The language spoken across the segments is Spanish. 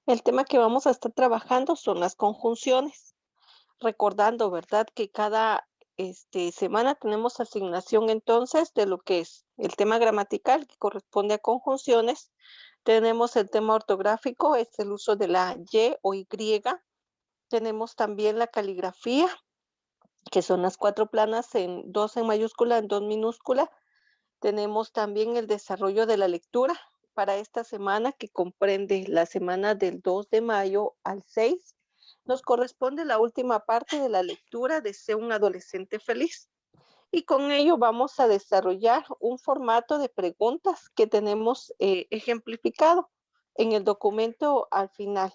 El tema que vamos a estar trabajando son las conjunciones, recordando, ¿verdad? Que cada semana tenemos asignación entonces de lo que es el tema gramatical que corresponde a conjunciones. Tenemos el tema ortográfico, es el uso de la Y o Y. Tenemos también la caligrafía, que son las cuatro planas, en dos en mayúscula, en dos minúscula. Tenemos también el desarrollo de la lectura para esta semana, que comprende la semana del 2 de mayo al 6. Nos corresponde la última parte de la lectura de Sé un adolescente feliz. Y con ello vamos a desarrollar un formato de preguntas que tenemos ejemplificado en el documento al final.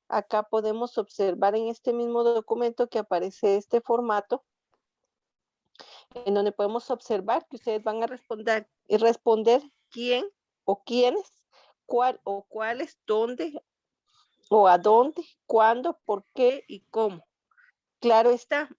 Acá podemos observar en este mismo documento que aparece este formato en donde podemos observar que ustedes van a responder quién o quiénes, cuál o cuáles, dónde o a dónde, cuándo, por qué y cómo. Claro está,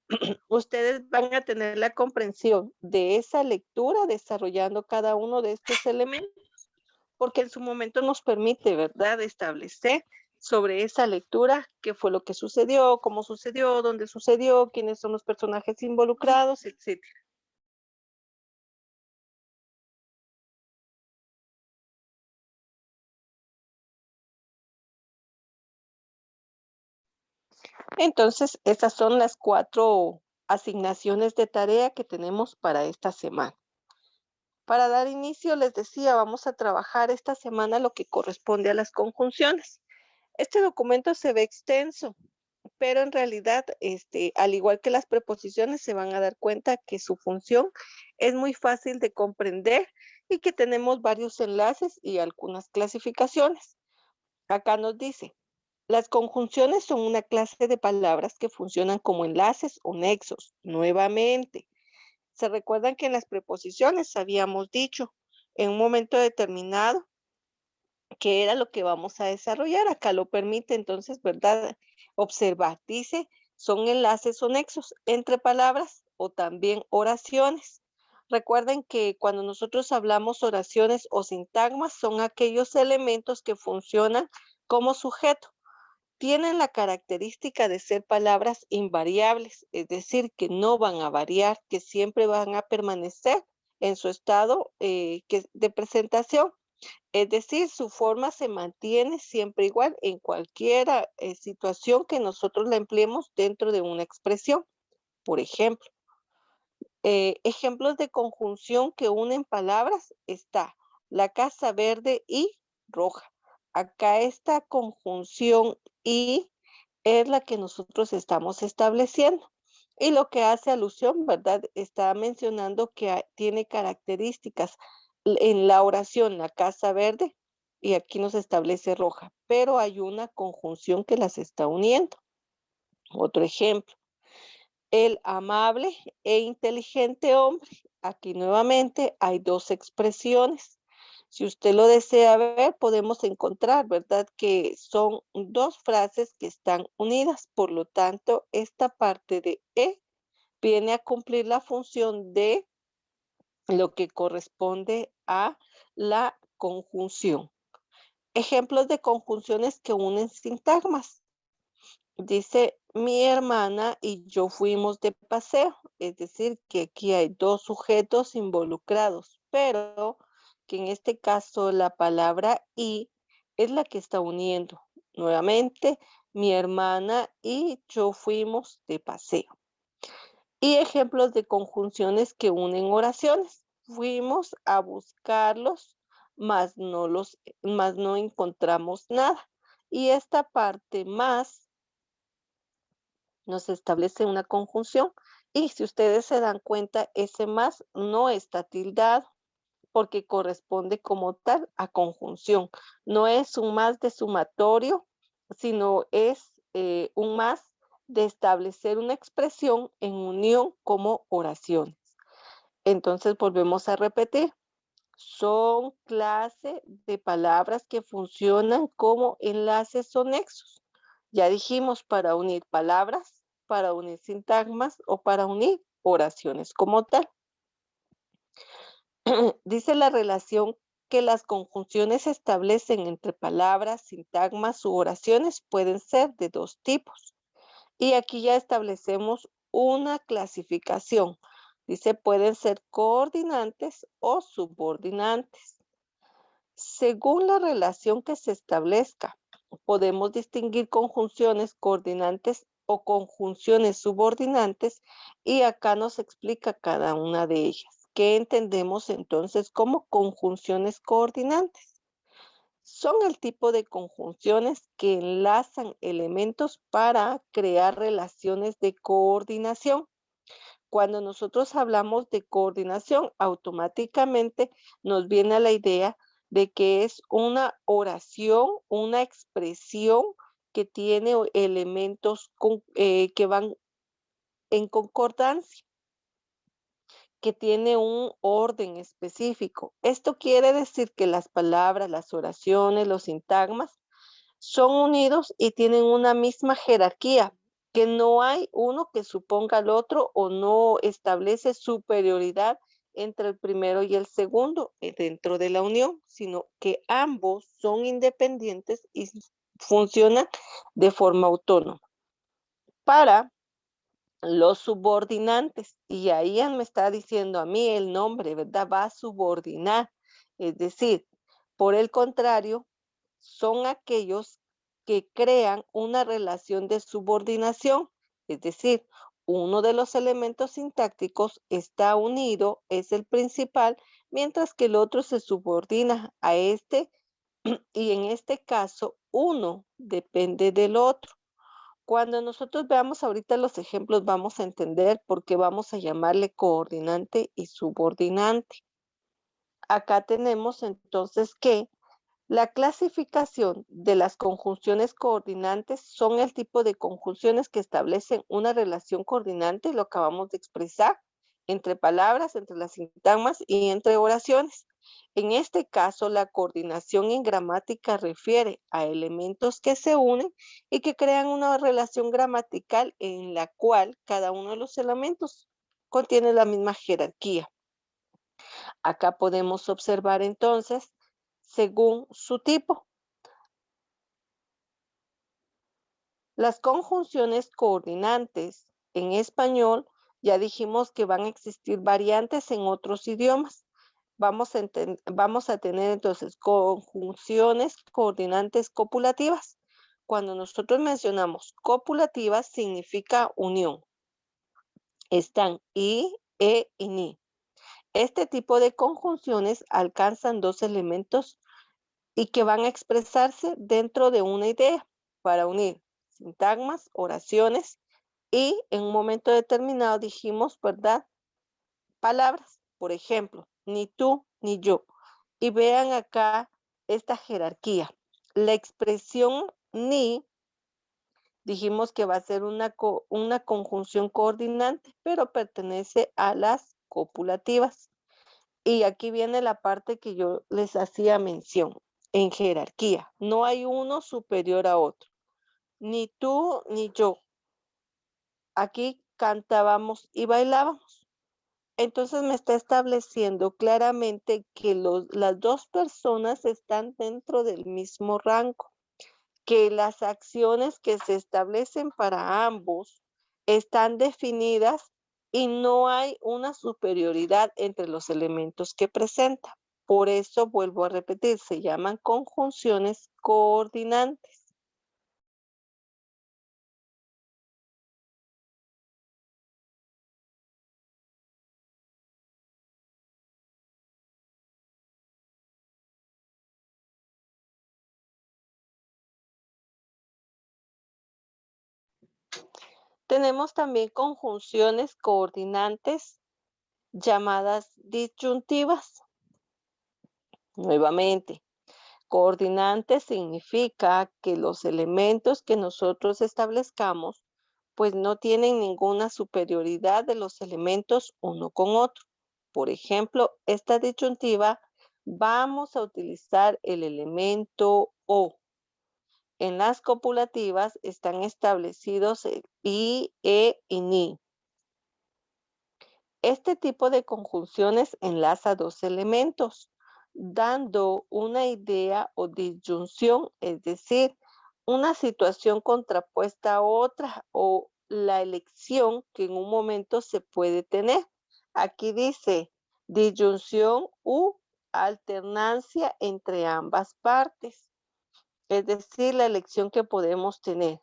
ustedes van a tener la comprensión de esa lectura desarrollando cada uno de estos elementos, porque en su momento nos permite, ¿verdad?, establecer sobre esa lectura qué fue lo que sucedió, cómo sucedió, dónde sucedió, quiénes son los personajes involucrados, etcétera. Entonces, esas son las 4 asignaciones de tarea que tenemos para esta semana. Para dar inicio, les decía, vamos a trabajar esta semana lo que corresponde a las conjunciones. Este documento se ve extenso, pero en realidad, al igual que las preposiciones, se van a dar cuenta que su función es muy fácil de comprender y que tenemos varios enlaces y algunas clasificaciones. Acá nos dice, las conjunciones son una clase de palabras que funcionan como enlaces o nexos. Nuevamente, se recuerdan que en las preposiciones habíamos dicho en un momento determinado que era lo que vamos a desarrollar. Acá lo permite, entonces, ¿verdad? Observar. Dice, son enlaces o nexos entre palabras o también oraciones. Recuerden que cuando nosotros hablamos oraciones o sintagmas, son aquellos elementos que funcionan como sujeto. Tienen la característica de ser palabras invariables, es decir, que no van a variar, que siempre van a permanecer en su estado de presentación. Es decir, su forma se mantiene siempre igual en cualquier situación que nosotros la empleemos dentro de una expresión. Por ejemplo, ejemplos de conjunción que unen palabras está la casa verde y roja. Acá esta conjunción y es la que nosotros estamos estableciendo. Y lo que hace alusión, ¿verdad? Está mencionando que tiene características en la oración, la casa verde, y aquí nos establece roja, pero hay una conjunción que las está uniendo. Otro ejemplo, el amable e inteligente hombre. Aquí nuevamente hay dos expresiones. Si usted lo desea ver, podemos encontrar, ¿verdad? Que son dos frases que están unidas. Por lo tanto, esta parte de viene a cumplir la función de lo que corresponde a la conjunción. Ejemplos de conjunciones que unen sintagmas. Dice, mi hermana y yo fuimos de paseo, es decir, que aquí hay dos sujetos involucrados, pero que en este caso la palabra y es la que está uniendo. Nuevamente, mi hermana y yo fuimos de paseo. Y ejemplos de conjunciones que unen oraciones. Fuimos a buscarlos, mas no encontramos nada. Y esta parte más nos establece una conjunción. Y si ustedes se dan cuenta, ese más no está tildado porque corresponde como tal a conjunción. No es un más de sumatorio, sino es un más de establecer una expresión en unión como oraciones. Entonces volvemos a repetir. Son clase de palabras que funcionan como enlaces o nexos. Ya dijimos para unir palabras, para unir sintagmas o para unir oraciones como tal. Dice la relación que las conjunciones se establecen entre palabras, sintagmas u oraciones pueden ser de dos tipos. Y aquí ya establecemos una clasificación. Dice, pueden ser coordinantes o subordinantes. Según la relación que se establezca, podemos distinguir conjunciones coordinantes o conjunciones subordinantes y acá nos explica cada una de ellas. ¿Qué entendemos entonces como conjunciones coordinantes? Son el tipo de conjunciones que enlazan elementos para crear relaciones de coordinación. Cuando nosotros hablamos de coordinación, automáticamente nos viene a la idea de que es una oración, una expresión que tiene elementos que van en concordancia, que tiene un orden específico. Esto quiere decir que las palabras, las oraciones, los sintagmas son unidos y tienen una misma jerarquía, que no hay uno que suponga al otro o no establece superioridad entre el primero y el segundo dentro de la unión, sino que ambos son independientes y funcionan de forma autónoma. Para los subordinantes, y ahí ya me está diciendo a mí el nombre, ¿verdad? Va a subordinar, es decir, por el contrario, son aquellos que crean una relación de subordinación, es decir, uno de los elementos sintácticos está unido, es el principal, mientras que el otro se subordina a este y en este caso uno depende del otro. Cuando nosotros veamos ahorita los ejemplos, vamos a entender por qué vamos a llamarle coordinante y subordinante. Acá tenemos entonces que la clasificación de las conjunciones coordinantes son el tipo de conjunciones que establecen una relación coordinante, lo acabamos de expresar, entre palabras, entre las sintagmas y entre oraciones. En este caso, la coordinación en gramática refiere a elementos que se unen y que crean una relación gramatical en la cual cada uno de los elementos contiene la misma jerarquía. Acá podemos observar entonces, según su tipo, las conjunciones coordinantes en español, ya dijimos que van a existir variantes en otros idiomas. Vamos a tener entonces conjunciones coordinantes copulativas. Cuando nosotros mencionamos copulativas, significa unión. Están i, e y ni. Este tipo de conjunciones alcanzan dos elementos y que van a expresarse dentro de una idea para unir sintagmas, oraciones y en un momento determinado dijimos, ¿verdad? Palabras, por ejemplo, ni tú ni yo. Y vean acá esta jerarquía. La expresión ni dijimos que va a ser una conjunción coordinante, pero pertenece a las copulativas. Y aquí viene la parte que yo les hacía mención. En jerarquía, no hay uno superior a otro. Ni tú ni yo. Aquí cantábamos y bailábamos. Entonces me está estableciendo claramente que las dos personas están dentro del mismo rango, que las acciones que se establecen para ambos están definidas y no hay una superioridad entre los elementos que presenta. Por eso vuelvo a repetir, se llaman conjunciones coordinantes. Tenemos también conjunciones coordinantes llamadas disyuntivas. Nuevamente, coordinante significa que los elementos que nosotros establezcamos pues no tienen ninguna superioridad de los elementos uno con otro. Por ejemplo, esta disyuntiva vamos a utilizar el elemento o. En las copulativas están establecidos el i, e y ni. Este tipo de conjunciones enlaza dos elementos. dando una idea o disyunción, es decir, una situación contrapuesta a otra o la elección que en un momento se puede tener. Aquí dice disyunción u alternancia entre ambas partes, es decir, la elección que podemos tener.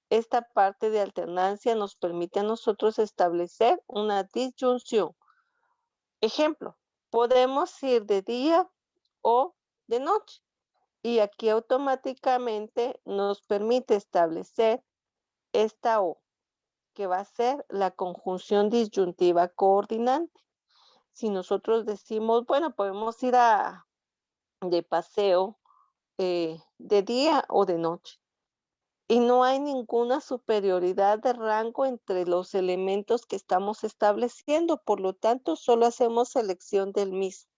Esta parte de alternancia nos permite a nosotros establecer una disyunción. Ejemplo, podemos ir de día o de noche. Y aquí automáticamente nos permite establecer esta O, que va a ser la conjunción disyuntiva coordinante. Si nosotros decimos, bueno, podemos ir de paseo de día o de noche. Y no hay ninguna superioridad de rango entre los elementos que estamos estableciendo, por lo tanto, solo hacemos selección del mismo.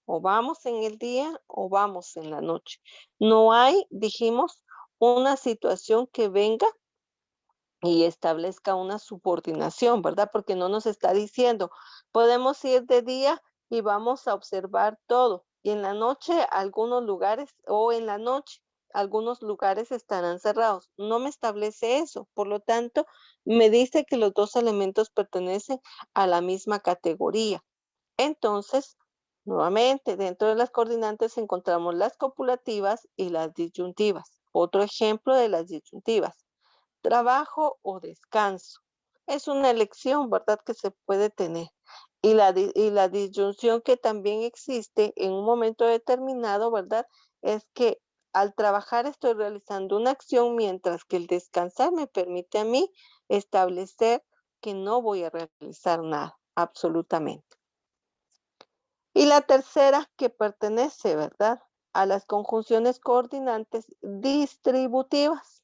O vamos en el día o vamos en la noche. No hay, dijimos, una situación que venga y establezca una subordinación, ¿verdad? Porque no nos está diciendo, podemos ir de día y vamos a observar todo, y en la noche algunos lugares o en la noche algunos lugares estarán cerrados. No me establece eso, por lo tanto, me dice que los dos elementos pertenecen a la misma categoría. Entonces, nuevamente, dentro de las coordinantes encontramos las copulativas y las disyuntivas. Otro ejemplo de las disyuntivas, trabajo o descanso. Es una elección, ¿verdad?, que se puede tener. Y la disyunción que también existe en un momento determinado, ¿verdad?, es que al trabajar estoy realizando una acción, mientras que el descansar me permite a mí establecer que no voy a realizar nada, absolutamente. Y la tercera que pertenece, ¿verdad?, a las conjunciones coordinantes distributivas.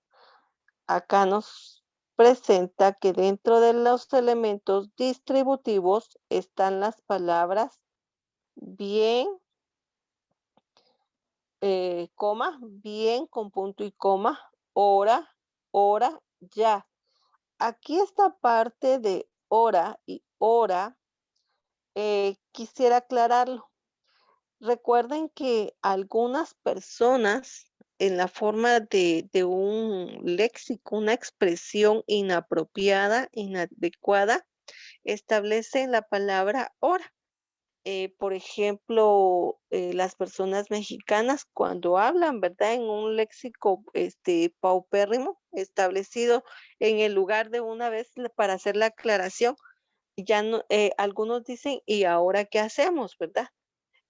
Acá nos presenta que dentro de los elementos distributivos están las palabras bien, coma, bien con punto y coma, hora, hora, ya. Aquí esta parte de hora y hora, quisiera aclararlo. Recuerden que algunas personas, en la forma de un léxico, una expresión inapropiada, inadecuada, establecen la palabra hora. Por ejemplo, las personas mexicanas cuando hablan, ¿verdad? En un léxico paupérrimo, establecido en el lugar de una vez para hacer la aclaración, ya no, algunos dicen, ¿y ahora qué hacemos, verdad?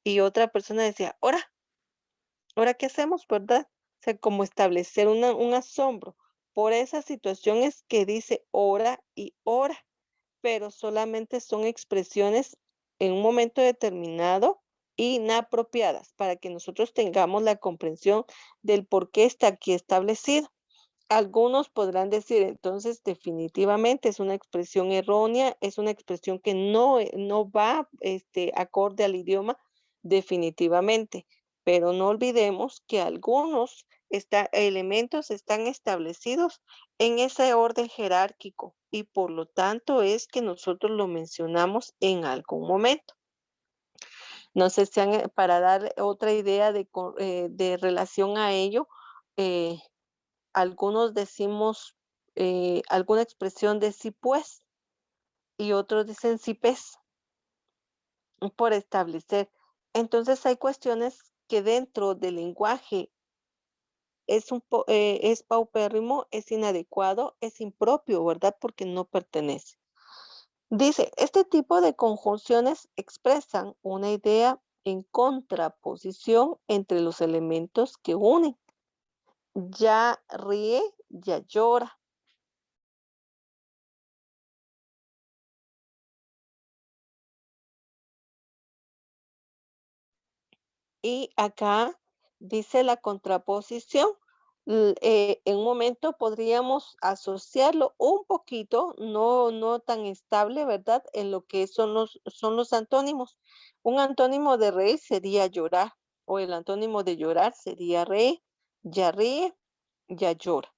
Y otra persona decía, ¿ahora qué hacemos, verdad? O sea, como establecer un asombro. Por esas situaciones que dice hora y hora, pero solamente son expresiones en un momento determinado inapropiadas para que nosotros tengamos la comprensión del por qué está aquí establecido. Algunos podrán decir, entonces, definitivamente es una expresión errónea, es una expresión que no va, acorde al idioma, definitivamente. Pero no olvidemos que algunos elementos están establecidos en ese orden jerárquico y por lo tanto es que nosotros lo mencionamos en algún momento. No sé si para dar otra idea de relación a ello, eh, algunos decimos alguna expresión de sí pues y otros dicen sí pues por establecer. Entonces hay cuestiones que dentro del lenguaje es paupérrimo, es inadecuado, es impropio, ¿verdad? Porque no pertenece. Dice, este tipo de conjunciones expresan una idea en contraposición entre los elementos que unen. Ya ríe, ya llora. Y acá dice la contraposición. En un momento podríamos asociarlo un poquito, no tan estable, ¿verdad? En lo que son los antónimos. Un antónimo de reír sería llorar, o el antónimo de llorar sería reír. Ya ríe, ya llora.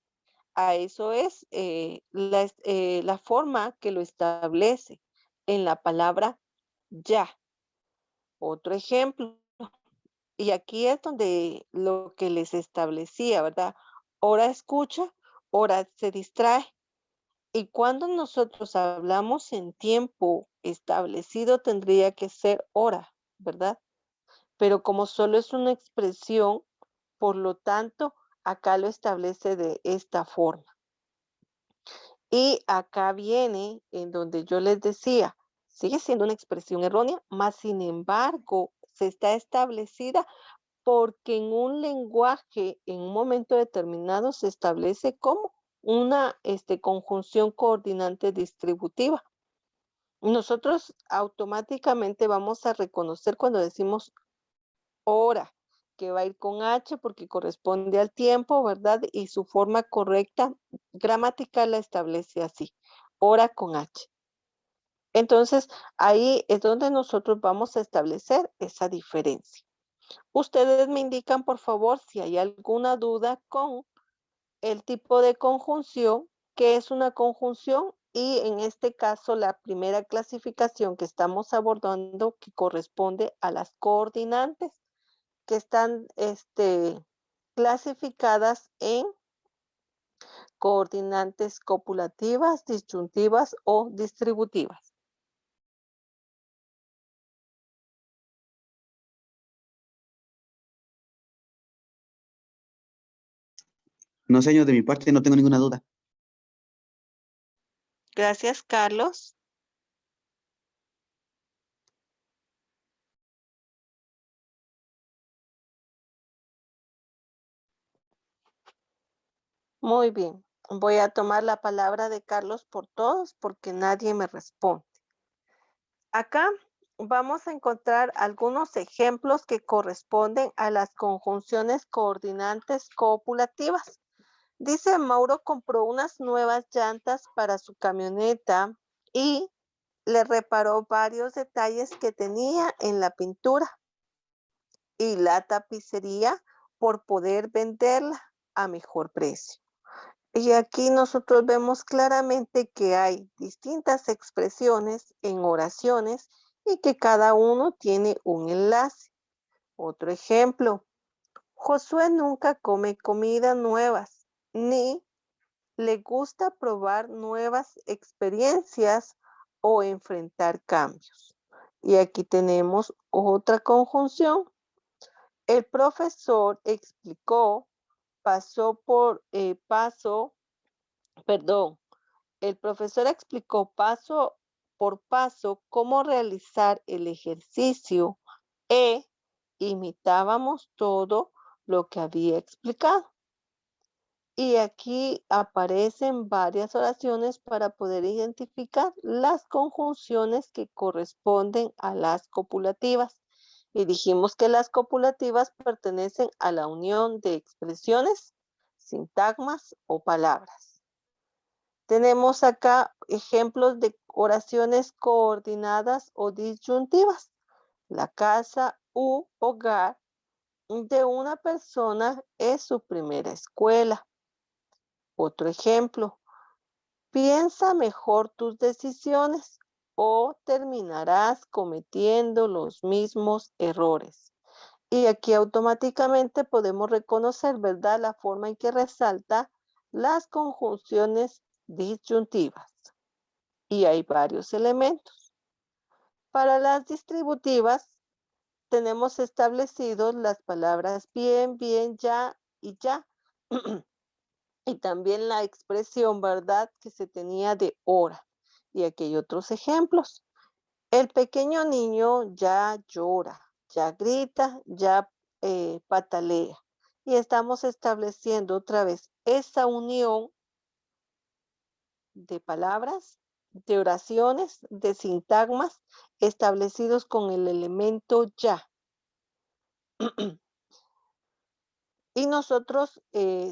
A eso es la forma que lo establece en la palabra ya. Otro ejemplo. Y aquí es donde lo que les establecía, ¿verdad? Hora escucha, hora se distrae. Y cuando nosotros hablamos en tiempo establecido, tendría que ser hora, ¿verdad? Pero como solo es una expresión, por lo tanto, acá lo establece de esta forma. Y acá viene en donde yo les decía, sigue siendo una expresión errónea, más sin embargo, se está establecida porque en un lenguaje, en un momento determinado, se establece como una conjunción coordinante distributiva. Nosotros automáticamente vamos a reconocer cuando decimos hora, que va a ir con H porque corresponde al tiempo, ¿verdad? Y su forma correcta gramatical la establece así, hora con H. Entonces, ahí es donde nosotros vamos a establecer esa diferencia. Ustedes me indican, por favor, si hay alguna duda con el tipo de conjunción, qué es una conjunción y en este caso la primera clasificación que estamos abordando que corresponde a las coordinantes que están clasificadas en coordinantes copulativas, disyuntivas o distributivas. No, señor, de mi parte no tengo ninguna duda. Gracias, Carlos. Muy bien. Voy a tomar la palabra de Carlos por todos porque nadie me responde. Acá vamos a encontrar algunos ejemplos que corresponden a las conjunciones coordinantes copulativas. Dice, Mauro compró unas nuevas llantas para su camioneta y le reparó varios detalles que tenía en la pintura y la tapicería por poder venderla a mejor precio. Y aquí nosotros vemos claramente que hay distintas expresiones en oraciones y que cada uno tiene un enlace. Otro ejemplo, Josué nunca come comidas nuevas, ni le gusta probar nuevas experiencias o enfrentar cambios. Y aquí tenemos otra conjunción. El profesor explicó, perdón, el profesor explicó paso por paso cómo realizar el ejercicio e imitábamos todo lo que había explicado. Y aquí aparecen varias oraciones para poder identificar las conjunciones que corresponden a las copulativas. Y dijimos que las copulativas pertenecen a la unión de expresiones, sintagmas o palabras. Tenemos acá ejemplos de oraciones coordinadas o disyuntivas. La casa u hogar de una persona es su primera escuela. Otro ejemplo, piensa mejor tus decisiones o terminarás cometiendo los mismos errores. Y aquí automáticamente podemos reconocer, ¿verdad?, la forma en que resalta las conjunciones disyuntivas. Y hay varios elementos. Para las distributivas tenemos establecidos las palabras bien, bien, ya y ya. Y también la expresión, ¿verdad?, que se tenía de hora. Y aquí hay otros ejemplos. El pequeño niño ya llora, ya grita, ya patalea. Y estamos estableciendo otra vez esa unión de palabras, de oraciones, de sintagmas establecidos con el elemento ya. Y nosotros,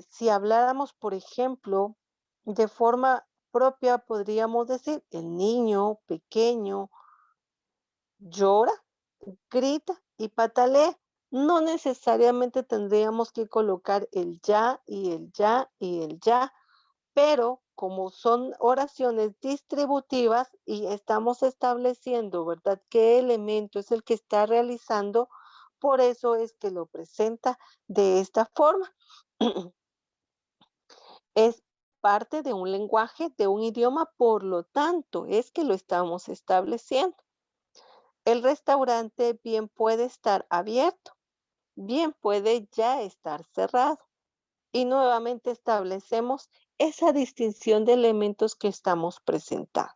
si habláramos, por ejemplo, de forma propia, podríamos decir, el niño pequeño llora, grita y patalea. No necesariamente tendríamos que colocar el ya y el ya y el ya, pero como son oraciones distributivas y estamos estableciendo, ¿verdad?, qué elemento es el que está realizando, Por eso es que lo presenta de esta forma. Es parte de un lenguaje, de un idioma, por lo tanto, es que lo estamos estableciendo. El restaurante bien puede estar abierto, bien puede ya estar cerrado. Y nuevamente establecemos esa distinción de elementos que estamos presentando.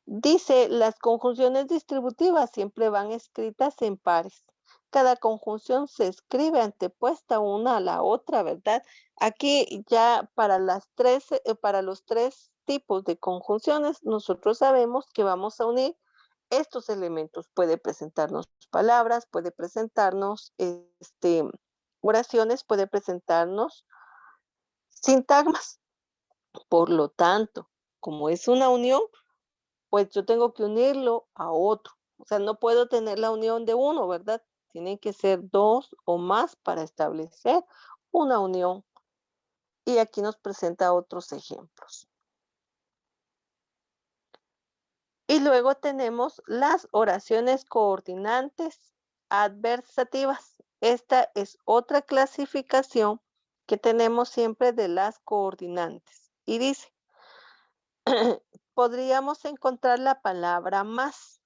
Dice, las conjunciones distributivas siempre van escritas en pares. Cada conjunción se escribe antepuesta una a la otra, ¿verdad? Aquí ya para los tres tipos de conjunciones, nosotros sabemos que vamos a unir estos elementos. Puede presentarnos palabras, puede presentarnos oraciones, puede presentarnos sintagmas. Por lo tanto, como es una unión, pues yo tengo que unirlo a otro. O sea, no puedo tener la unión de uno, ¿verdad? Tienen que ser dos o más para establecer una unión. Y aquí nos presenta otros ejemplos. Y luego tenemos las oraciones coordinantes adversativas. Esta es otra clasificación que tenemos siempre de las coordinantes. Y dice, podríamos encontrar la palabra más.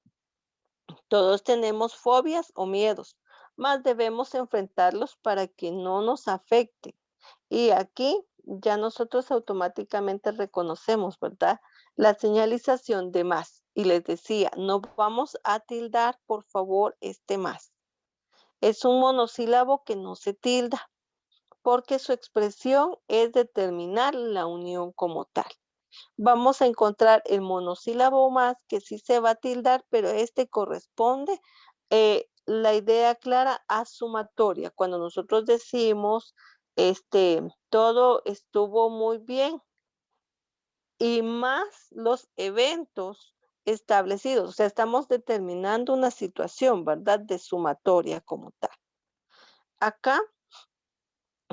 Todos tenemos fobias o miedos, mas debemos enfrentarlos para que no nos afecte. Y aquí ya nosotros automáticamente reconocemos, ¿verdad? La señalización de más. Y les decía, no vamos a tildar, por favor, este más. Es un monosílabo que no se tilda, porque su expresión es determinar la unión como tal. Vamos a encontrar el monosílabo más que sí se va a tildar, pero este corresponde la idea clara a sumatoria. Cuando nosotros decimos, todo estuvo muy bien y más los eventos establecidos, o sea, estamos determinando una situación, ¿verdad? De sumatoria como tal. Acá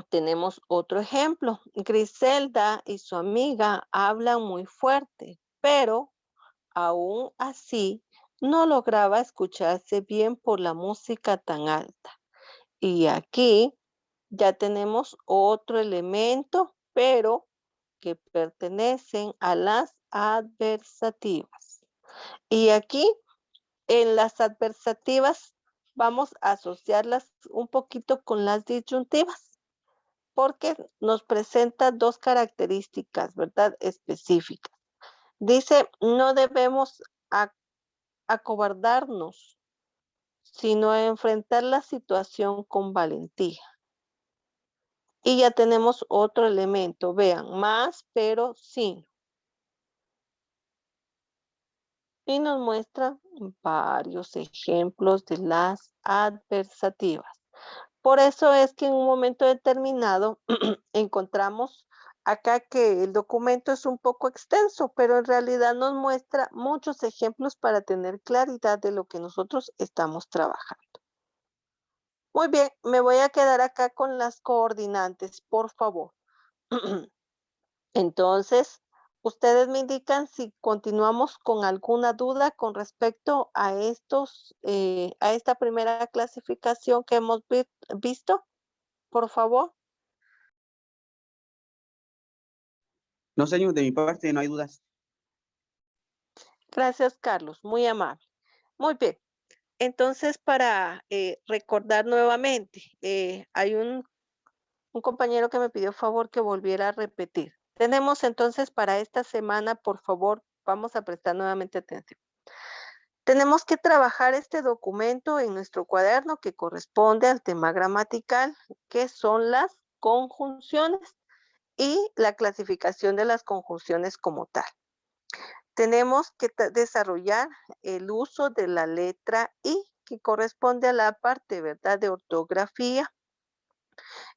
tenemos otro ejemplo. Griselda y su amiga hablan muy fuerte, pero aún así no lograba escucharse bien por la música tan alta. Y aquí ya tenemos otro elemento, pero que pertenecen a las adversativas. Y aquí en las adversativas vamos a asociarlas un poquito con las disyuntivas, porque nos presenta dos características, ¿verdad? Específicas. Dice, no debemos acobardarnos, sino enfrentar la situación con valentía. Y ya tenemos otro elemento, vean, más, pero sin. Y nos muestra varios ejemplos de las adversativas. Por eso es que en un momento determinado encontramos acá que el documento es un poco extenso, pero en realidad nos muestra muchos ejemplos para tener claridad de lo que nosotros estamos trabajando. Muy bien, me voy a quedar acá con las coordinantes, por favor. Entonces, ustedes me indican si continuamos con alguna duda con respecto a a esta primera clasificación que hemos visto, por favor. No, señor, de mi parte no hay dudas. Gracias, Carlos, muy amable. Muy bien. Entonces, para recordar nuevamente, hay un compañero que me pidió favor que volviera a repetir. Tenemos entonces para esta semana, por favor, vamos a prestar nuevamente atención. Tenemos que trabajar este documento en nuestro cuaderno que corresponde al tema gramatical, que son las conjunciones y la clasificación de las conjunciones como tal. Tenemos que desarrollar el uso de la letra I, que corresponde a la parte, ¿verdad?, de ortografía.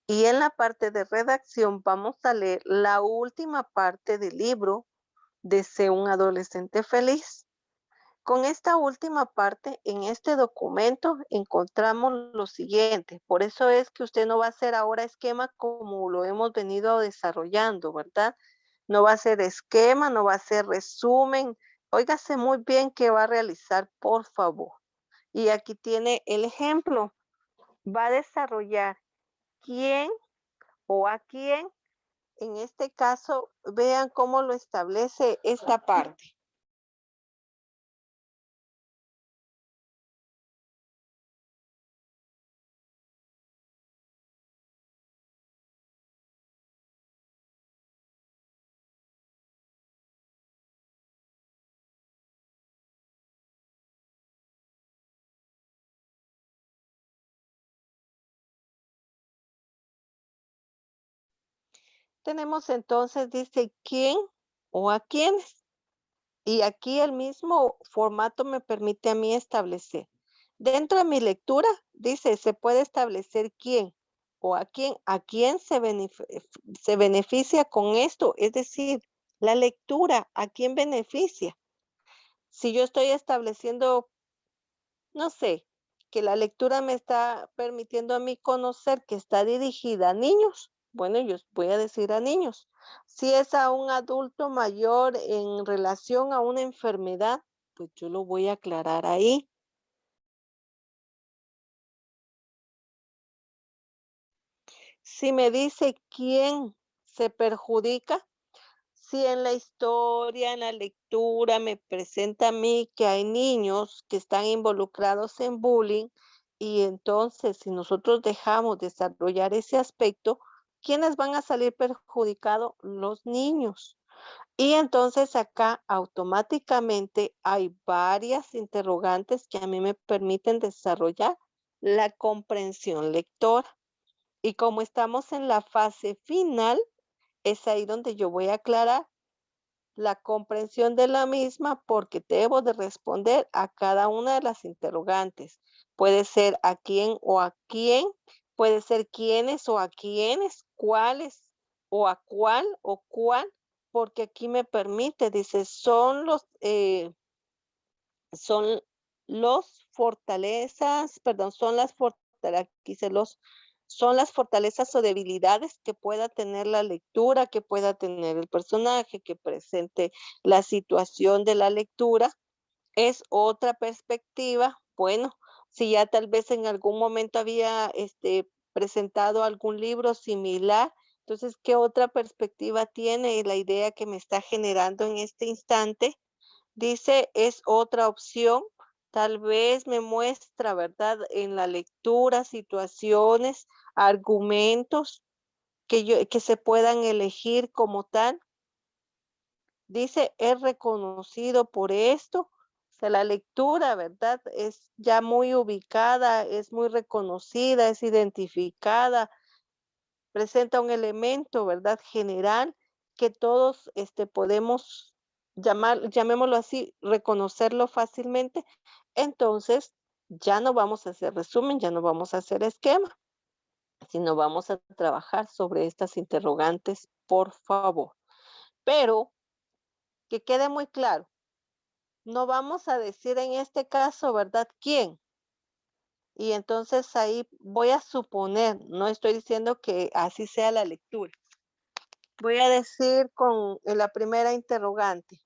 Y en la parte de redacción vamos a leer la última parte del libro de Sé un adolescente feliz. Con esta última parte, en este documento encontramos lo siguiente. Por eso es que usted no va a hacer ahora esquema como lo hemos venido desarrollando, ¿verdad? No va a hacer esquema, no va a hacer resumen. Óigase muy bien qué va a realizar, por favor. Y aquí tiene el ejemplo. va a desarrollar quién o a quién. En este caso, vean cómo lo establece esta parte. Tenemos entonces, dice quién o a quiénes. Y aquí el mismo formato me permite a mí establecer. Dentro de mi lectura, dice, se puede establecer quién o a quién se beneficia con esto. Es decir, la lectura, ¿a quién beneficia? Si yo estoy estableciendo, no sé, que la lectura me está permitiendo a mí conocer que está dirigida a niños, bueno, yo voy a decir a niños. Si es a un adulto mayor en relación a una enfermedad, pues yo lo voy a aclarar ahí. Si me dice quién se perjudica, si en la historia, en la lectura me presenta a mí que hay niños que están involucrados en bullying y entonces si nosotros dejamos desarrollar ese aspecto, ¿quiénes van a salir perjudicados? Los niños. Y entonces acá automáticamente hay varias interrogantes que a mí me permiten desarrollar la comprensión lectora. Y como estamos en la fase final, es ahí donde yo voy a aclarar la comprensión de la misma porque debo de responder a cada una de las interrogantes. Puede ser a quién o a quién, puede ser quiénes o a quiénes, cuáles o a cuál o cuál, porque aquí me permite, dice, son los fortalezas, perdón, son las fortalezas, aquí dice son las fortalezas o debilidades que pueda tener la lectura, que pueda tener el personaje, que presente la situación de la lectura. Es otra perspectiva. Bueno, si ya tal vez en algún momento había presentado algún libro similar, entonces, ¿qué otra perspectiva tiene la idea que me está generando en este instante? Dice, es otra opción, tal vez me muestra, ¿verdad? En la lectura, situaciones, argumentos que se puedan elegir como tal. Dice, es reconocido por esto. O sea, la lectura, ¿verdad? Es ya muy ubicada, es muy reconocida, es identificada, presenta un elemento, ¿verdad? General que todos podemos llamémoslo así, reconocerlo fácilmente. Entonces, ya no vamos a hacer resumen, ya no vamos a hacer esquema, sino vamos a trabajar sobre estas interrogantes, por favor. Pero que quede muy claro, no vamos a decir en este caso, ¿verdad? ¿Quién? Y entonces ahí voy a suponer, no estoy diciendo que así sea la lectura. Voy a decir con la primera interrogante,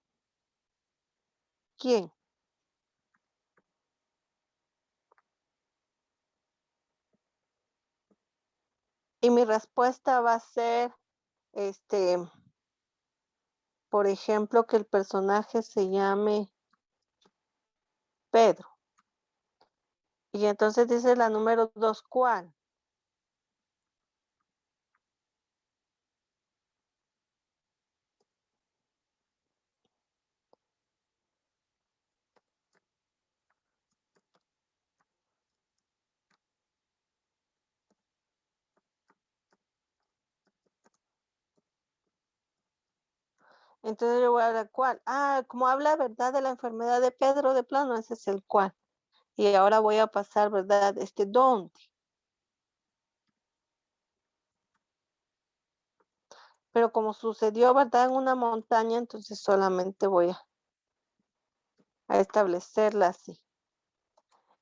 ¿quién? Y mi respuesta va a ser, este, por ejemplo, que el personaje se llame Pedro. Y entonces dice la número 2, ¿cuál? Entonces yo voy a ver cuál. Ah, como habla, ¿verdad? De la enfermedad de Pedro de plano, ese es el cuál. Y ahora voy a pasar, ¿verdad? ¿Dónde? Pero como sucedió, ¿verdad? En una montaña, entonces solamente voy a establecerla así.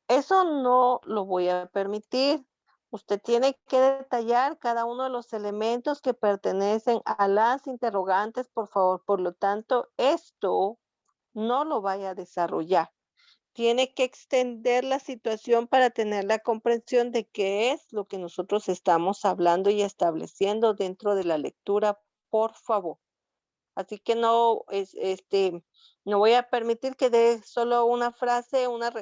Eso no lo voy a permitir. Usted tiene que detallar cada uno de los elementos que pertenecen a las interrogantes, por favor. Por lo tanto, esto no lo vaya a desarrollar. tiene que extender la situación para tener la comprensión de qué es lo que nosotros estamos hablando y estableciendo dentro de la lectura, por favor. Así que no voy a permitir que dé solo una frase, una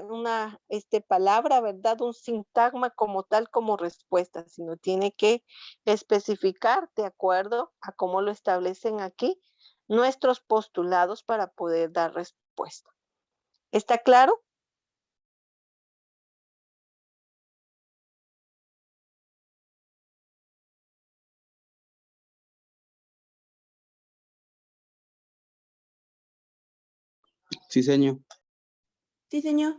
palabra, ¿verdad? Un sintagma como tal, como respuesta, sino tiene que especificar de acuerdo a cómo lo establecen aquí nuestros postulados para poder dar respuesta. ¿Está claro? Sí, señor. Sí, señor.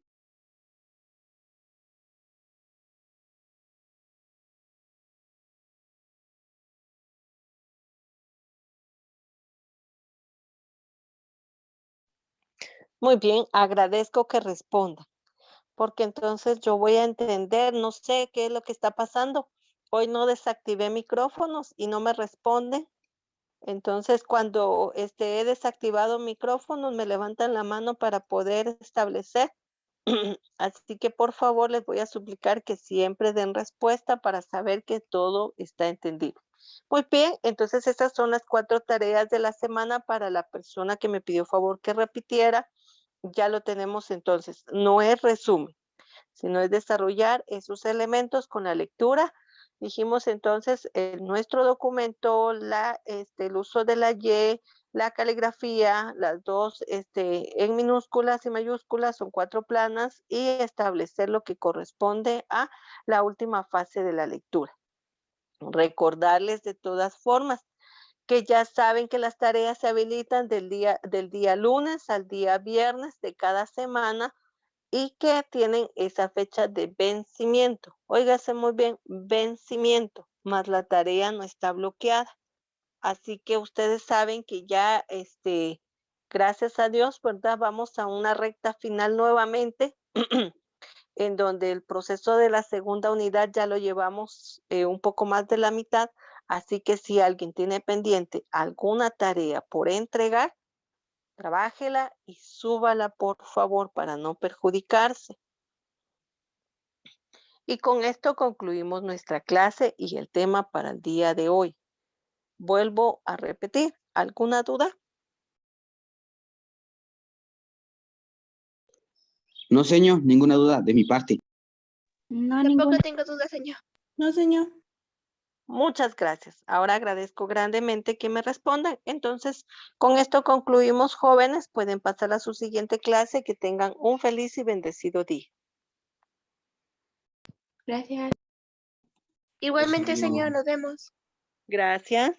Muy bien, agradezco que responda, porque entonces yo voy a entender, no sé qué es lo que está pasando. Hoy no desactivé micrófonos y no me responden. Entonces, cuando he desactivado micrófonos, me levantan la mano para poder establecer. Así que por favor les voy a suplicar que siempre den respuesta para saber que todo está entendido. Muy bien, entonces estas son las 4 tareas de la semana para la persona que me pidió favor que repitiera. Ya lo tenemos entonces. No es resumen, sino es desarrollar esos elementos con la lectura. Dijimos entonces nuestro documento, el uso de la Y, la caligrafía, las dos en minúsculas y mayúsculas, son 4 planas, y establecer lo que corresponde a la última fase de la lectura. Recordarles de todas formas que ya saben que las tareas se habilitan del día lunes al día viernes de cada semana y que tienen esa fecha de vencimiento. Óigase muy bien, vencimiento, más la tarea no está bloqueada. Así que ustedes saben que ya, gracias a Dios, ¿verdad? Vamos a una recta final nuevamente, en donde el proceso de la segunda unidad ya lo llevamos un poco más de la mitad. Así que si alguien tiene pendiente alguna tarea por entregar, trabájela y súbala, por favor, para no perjudicarse. Y con esto concluimos nuestra clase y el tema para el día de hoy. Vuelvo a repetir, ¿alguna duda? No, señor, ninguna duda de mi parte. No, Tampoco ninguna. tengo duda, señor. No, señor. Muchas gracias. Ahora agradezco grandemente que me respondan. Entonces, con esto concluimos, jóvenes. Pueden pasar a su siguiente clase. Que tengan un feliz y bendecido día. Gracias. Igualmente, señor, nos vemos. Gracias.